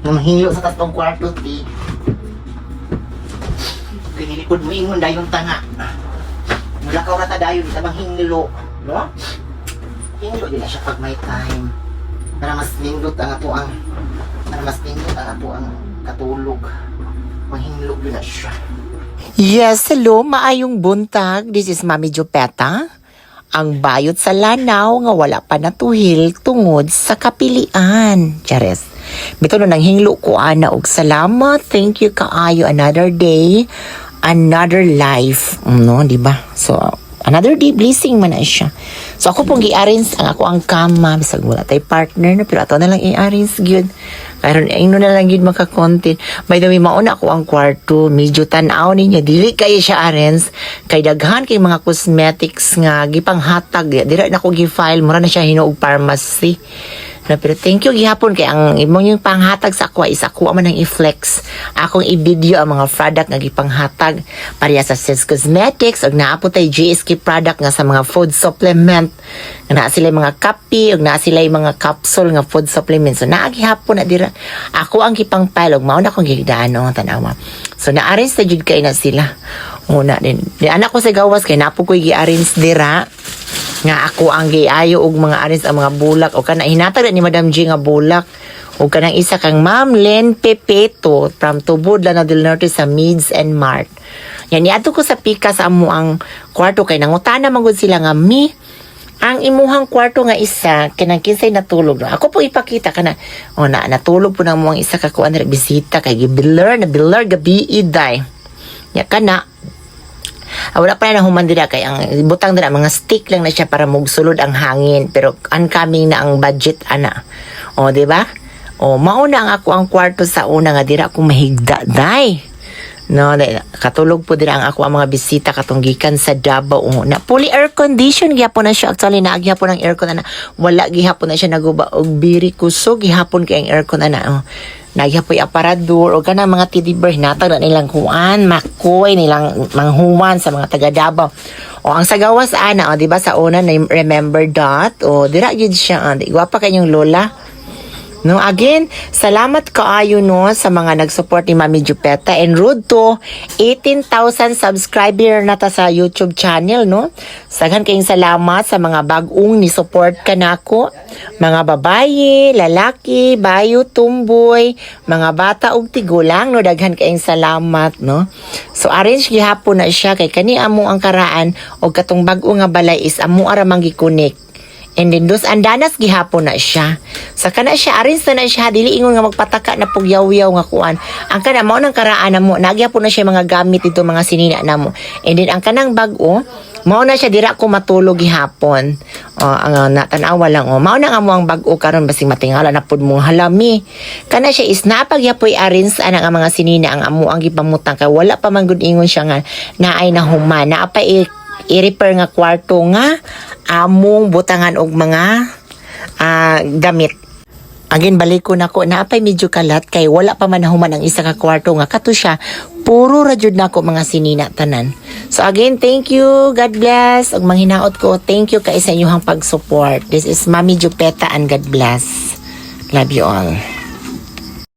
Namahilo sa tatong kwarto, ti. Pinilipod mo ingon dayon tanga. Mulakaw na ta dayon, di tabang hinilo. No? Hinilo din na siya pag may time. Para mas lindot ang ato ang katulog. Mahinlog din na siya. Yes, hello, maayong buntag. This is Mami Jupeta. Ang bayot sa lanaw nga wala pa natuhil tungod sa kapilian. Chares. Bito no nang hinglo ko ana og salamat. Thank you kaayo, another day, another life. No, di ba? So another day blessing man na siya. So ako pong i-arrange ang ako ang kama bisag wala tay partner no, pero ato na lang i-arrange gyud. Karon ino na lang gyud maka-content. By the way, mauna ako ang kwarto, medyo tan-aw ninyo dili kay siya arrange kay daghan kay mga cosmetics nga gipanghatag. Dira na ko gi-file, mura na siya hinuog pharmacy. No, pero thank you gihapon kay ang imong yung panghatag sa ako is ako man ang i-flex. Akong i-video ang mga product nga gipanghatag pareha sa Sis Cosmetics ug naa po tay GSK product nga sa mga food supplement. Naa sila mga kape ug naa sila mga capsule nga food supplement. So naa gihapon na dira. Ako ang gipang-file ug mao na akong gigdaan ang tanawa. So na-arrange na jud kay na sila. Una din. Di anak ko sa gawas kay napo ko gi-arrange dira nga ako ang giayo og mga arrange ang mga bulak o kana hinatag ni Madam G nga bulak o kanang isa kang Ma'am Len Pepeto from Tubod Lanao del Norte sa Meads and Mart. Yan niadto ko sa pika sa amo ang kwarto kay nangutana man gud sila nga mi ang imuhang kwarto nga isa kanang kinsay natulog. Ako po ipakita kana natulog po na mo ang isa ka kuan bisita kay gibiler gabi iday. Ya kana wala pa na human dira kay ang butang dira mga stick lang na siya para magsulod ang hangin pero oncoming na ang budget ana. O di ba? O mauna ang ako ang kwarto sa una nga dira ko mahigda day. No, katulog po dira ang ako ang mga bisita katong gikan sa Davao. Na fully air condition gihapon na siya actually na gihapon ang aircon ana. Wala gihapon na siya naguba og biri kusog gihapon kay ang aircon ana. Nagyapoy aparador o kana mga teddy bear hinatag na nilang kuan makoy nilang manghuman sa mga taga Davao. O ang sagawas ana di ba sa una na remember that o dira gyud siya di gwapa kanyang lola. No, again, salamat kaayo no sa mga nag-support ni Mami Jupeta and road to 18,000 subscriber na ta sa YouTube channel no. Saghan kayong salamat sa mga bag-ong ni support kanako, mga babayi, lalaki, bayo, tumboy, mga bata ug tigulang no, daghan kayong salamat no. So arrange gihapon na siya kay kani amo ang karaan og katong bag-o nga balay is amo ara man gi-connect. And then dos andanas gihapon na siya. Sa kana siya arrange na siya dili ingon nga magpataka na pugyaw-yaw nga kuan. Ang kana mao nang karaan na mo nagyapon na siya mga gamit dito mga sinina namo. And then ang kanang bag-o mao na siya dira ko matulog gihapon. Ang natanawa lang mao na nga mo ang bag-o karon basing matingala na pud mong halami. Kana siya is napagyapoy arrange ana nga mga sinina ang amo ang gipamutang kay wala pa man gud ingon siya nga naay na human na pa i-repair nga kwarto nga among butangan og mga damit. Again balik ko nako naapay medyo kalat kay wala pa man nahuman ang isa ka kwarto nga kato siya puro ra jud nako mga sinina tanan. So again thank you, God bless ug manghinaot ko thank you kay sa inyong pag-support. This is Mami Jupeta and God bless. Love you all.